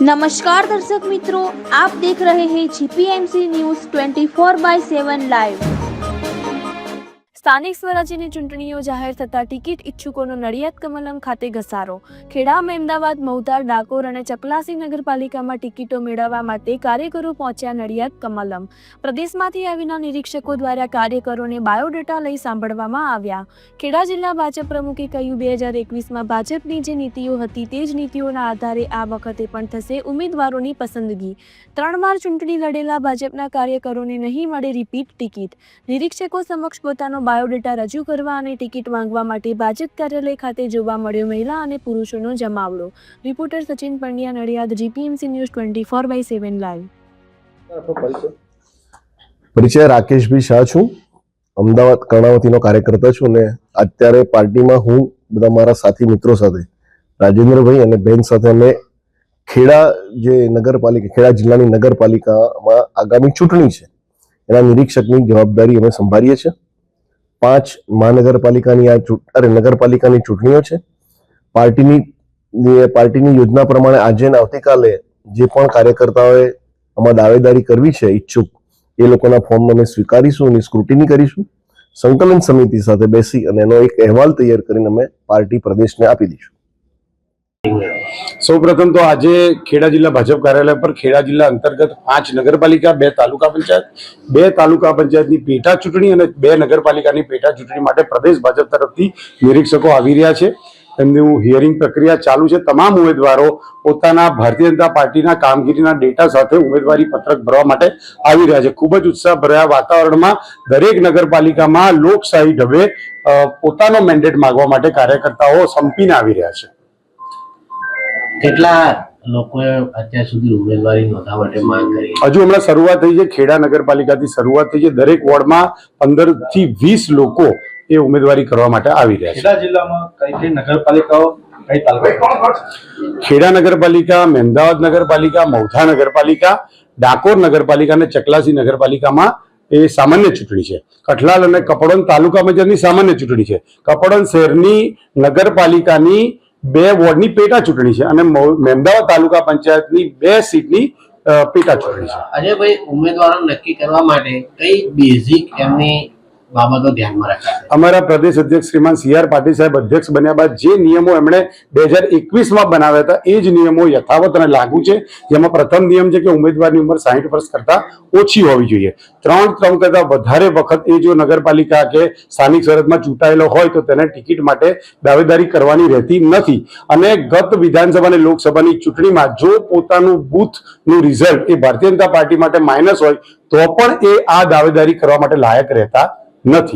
नमस्कार दर्शक मित्रों, आप देख रहे हैं जीपीएमसी न्यूज़ 24/7 लाइव। સ્થાનિક સ્વરાજ્યની ચૂંટણીઓ જાહેર થતા ટિકિટ ઇચ્છુકોનો નડિયાદ કમલમ ખાતે ઘસારો। ખેડા, અમદાવાદ, મૌધાર, ડાકોર અને ચકલાસી નગરપાલિકામાં ટિકિટો મેળવવા માટે કાર્યકરો પહોંચ્યા નડિયાદ કમલમ। પ્રદેશમાંથી આવેલા નિરીક્ષકો દ્વારા કાર્યકરોને બાયોડેટા લઈ સાંભળવામાં આવ્યા। ખેડા જિલ્લા ભાજપ પ્રમુખે કહ્યું, 2021માં ભાજપની જે નીતિઓ હતી તે જ નીતિઓના આધારે આ વખતે પણ થશે ઉમેદવારોની પસંદગી। 3 વાર ચૂંટણી લડેલા ભાજપના કાર્યકરોને નહીં મળે રિપીટ ટિકિટ। નિરીક્ષકો સમક્ષ પોતાનો બાયોડેટા રજૂ કરવા અને ટિકિટ માંગવા માટે ભાજપ કાર્યાલય ખાતે જોવા મળ્યો મહિલા અને પુરુષોનો જમાવડો। Reporter Sachin Pandya, Nadiad, GPMC news 24/7 live. પરિચય રાકેશભાઈ શાહ છું, અમદાવાદ કર્ણાવતીનો કાર્યકર્તા છું અને અત્યારે પાર્ટીમાં હું બધા મારા સાથી મિત્રો સાથે રાજેન્દ્રભાઈ અને બેન સાથે અમે ખેડા જે નગરપાલિકા ખેડા જિલ્લાની નગરપાલિકામાં આગામી ચૂંટણી છે એના નિરીક્ષકની જવાબદારી અમે સંભાળીએ છીએ। 5 મહાનગરપાલિકાની નગરપાલિકાની ચૂંટણીઓ છે। પાર્ટીની યોજના પ્રમાણે આજે અને આવતીકાલે જે પણ કાર્યકર્તાઓએ આમાં દાવેદારી કરવી છે ઈચ્છુક એ લોકોના ફોર્મ અમે સ્વીકારીશું અને સ્ક્રુટિની કરીશું। સંકલન સમિતિ સાથે બેસી અને એનો એક અહેવાલ તૈયાર કરીને અમે પાર્ટી પ્રદેશને આપી દઈશું। સૌપ્રથમ તો આજે ખેડા જિલ્લા ભાજપ કાર્યાલય પર ખેડા જિલ્લા અંતર્ગત 5 નગરપાલિકા, 2 તાલુકા પંચાયત, 2 તાલુકા પંચાયતની પેટા ચૂંટણી અને 2 નગરપાલિકાની પેટા ચૂંટણી માટે પ્રદેશ ભાજપ તરફથી નિરીક્ષકો આવી રહ્યા છે। તેમનું હિયરિંગ પ્રક્રિયા ચાલુ છે। તમામ ઉમેદવારો પોતાના ભારતીય જનતા પાર્ટીના કામગીરીના ડેટા સાથે ઉમેદવારી પત્રક ભરવા માટે આવી રહ્યા છે। ખૂબ જ ઉત્સાહભર્યા વાતાવરણમાં દરેક નગરપાલિકામાં લોકશાહી ઢબે પોતાનો મેન્ડેટ માંગવા માટે કાર્યકર્તાઓ સંપીને આવી રહ્યા છે। કેટલા લોકોએ અત્યાર સુધી ઉમેદવારી નોંધવા માટે માંગ કરી? હજુ હમણાં શરૂઆત થઈ છે, ખેડા નગરપાલિકાથી શરૂઆત થઈ છે। દરેક વોર્ડમાં 15 થી 20 લોકો એ ઉમેદવારી કરવા માટે આવી રહ્યા છે। ખેડા જિલ્લામાં કઈ નગરપાલિકાઓ, કઈ તાલુકા? ખેડા નગરપાલિકા, અમદાવાદ નગરપાલિકા, મૌધા નગરપાલિકા, ડાકોર નગરપાલિકા અને ચકલાસી નગરપાલિકામાં એ સામાન્ય ચૂંટણી છે। કઠલાલ અને કપડવંજ તાલુકા પંચાયતની સામાન્ય ચૂંટણી છે। કપડવંજ શહેરની નગરપાલિકાની 2 વોર્ડની પેટા ચૂંટણી છે અને અમદાવાદ તાલુકા પંચાયતની 2 સીટની પેટા ચૂંટણી છે। અજયભાઈ, ઉમેદવારો નક્કી કરવા માટે કઈ બેઝિક એમની બાબતો ધ્યાનમાં રાખ્યા છે? અમારા પ્રદેશ અધ્યક્ષ શ્રીમાન CR પાટીલ સાહેબ અધ્યક્ષ બન્યા બાદ જે નિયમો એમણે 2021માં બનાવ્યા હતા એ જ નિયમો યથાવત અને લાગુ છે। જેમાં પ્રથમ નિયમ છે કે ઉમેદવારની ઉંમર 60 વર્ષ કરતા ઓછી હોવી જોઈએ। 3 ટર્મ કરતા વધારે વખત એ જો નગરપાલિકા કે સ્થાનિક સ્વરાજમાં ચૂંટાયેલો હોય તો તેને ટિકિટ માટે દાવેદારી કરવાની રહેતી નથી। અને ગત વિધાનસભા અને લોકસભાની ચૂંટણીમાં જો પોતાનું બૂથનું રિઝલ્ટ એ ભારતીય જનતા પાર્ટી માટે માઇનસ હોય તો પણ એ આ દાવેદારી કરવા માટે લાયક રહેતા નથી।